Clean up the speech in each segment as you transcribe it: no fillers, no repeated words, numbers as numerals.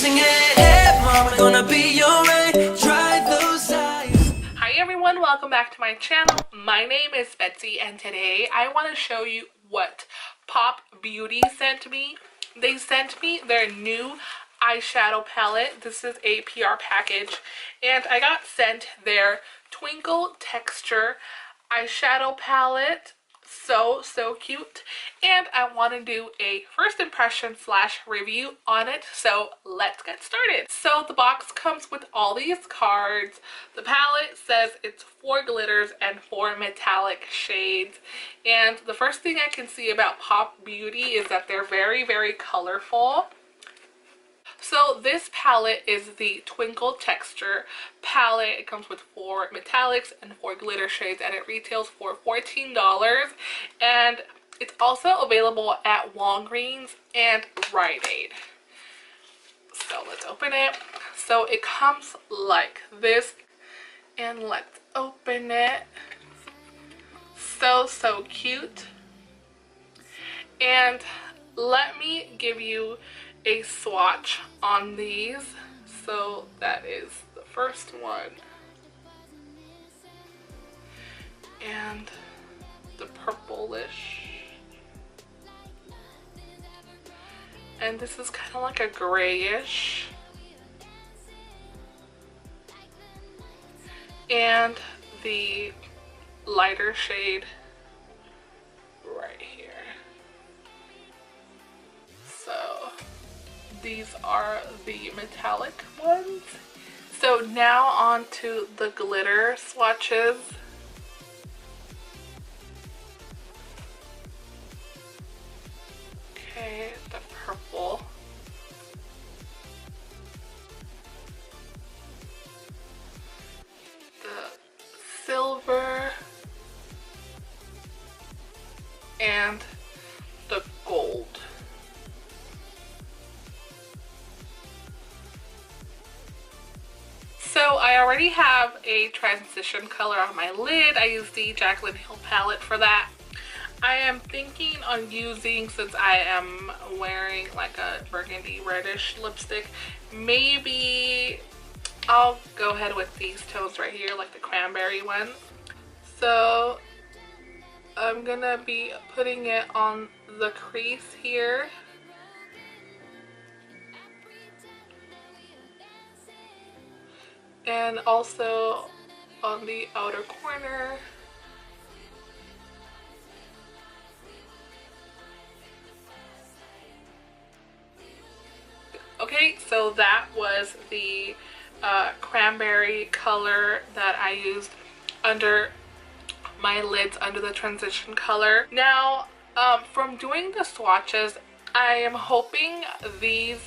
singing, hey, mama, gonna be your rain, dry those eyes. Hi everyone, welcome back to my channel. My name is Betsy and today I want to show you what Pop Beauty sent me. They sent me their new eyeshadow palette. This is a PR package and I got sent their Twinkle texture eyeshadow palette. So cute, and I want to do a first impression slash review on it, so let's get started. So the box comes with all these cards. The palette says it's 4 glitters and 4 metallic shades, and the first thing I can see about Pop Beauty is that they're very colorful. So this palette is the Twinkle texture palette. It comes with 4 metallics and 4 glitter shades and it retails for $14, and it's also available at Walgreens and Rite Aid. So let's open it. So it comes like this, and let's open it. So cute. And let me give you a swatch on these. So that is the first one, and the purplish, and this is kind of like a grayish, and the lighter shade right here. So these are the metallic ones. So now on to the glitter swatches. Okay, the purple. The silver. And the gold. So I already have a transition color on my lid. I use the Jaclyn Hill palette for that. I am thinking on using, since I am wearing like a burgundy reddish lipstick, maybe I'll go ahead with these tones right here, like the cranberry one. So I'm gonna be putting it on the crease here. And also on the outer corner. Okay, so that was the cranberry color that I used under my lids, under the transition color. Now, from doing the swatches, I am hoping these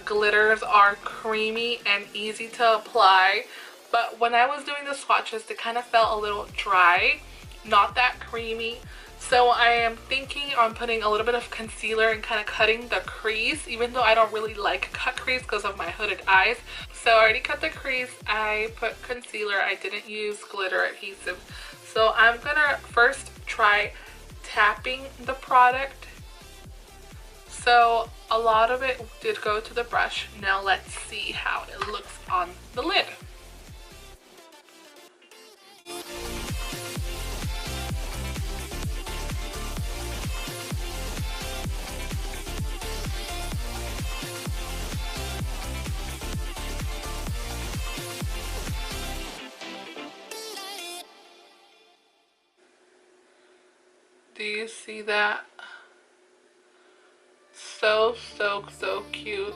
glitters are creamy and easy to apply, but when I was doing the swatches they kind of felt a little dry, not that creamy. So I am thinking on putting a little bit of concealer and kind of cutting the crease, even though I don't really like cut crease because of my hooded eyes. So I already cut the crease, I put concealer, I didn't use glitter adhesive. So I'm gonna first try tapping the product. So a lot of it did go to the brush. Now let's see how it looks on the lid. Do you see that? So cute.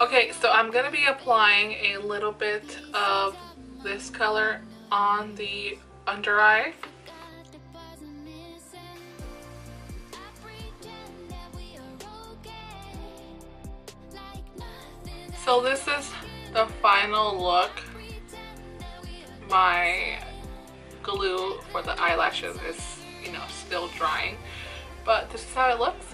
Okay, so I'm gonna be applying a little bit of this color on the under eye. So this is the final look. My glue for the eyelashes is, still drying, but this is how it looks.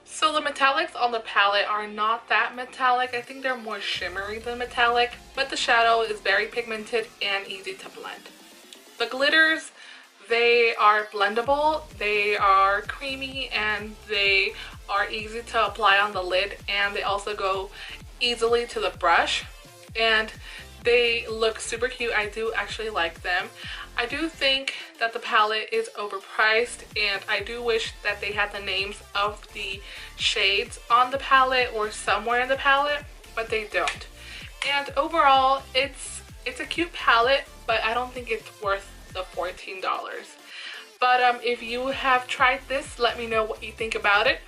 So the metallics on the palette are not that metallic. I think they're more shimmery than metallic, but the shadow is very pigmented and easy to blend. The glitters, They are blendable, they are creamy, and they are easy to apply on the lid, and they also go easily to the brush, and they look super cute. I do actually like them. I do think that the palette is overpriced, and I do wish that they had the names of the shades on the palette or somewhere in the palette, but they don't. And overall, it's a cute palette, but I don't think it's worth the $14. But if you have tried this, let me know what you think about it.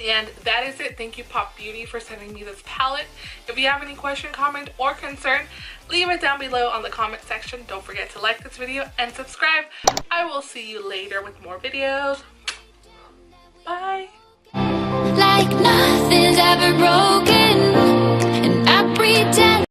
And that is it. Thank you, Pop Beauty, for sending me this palette. If you have any question, comment, or concern, leave it down below on the comment section. Don't forget to like this video and subscribe. I will see you later with more videos. Bye. Like nothing's ever broken, and I pretend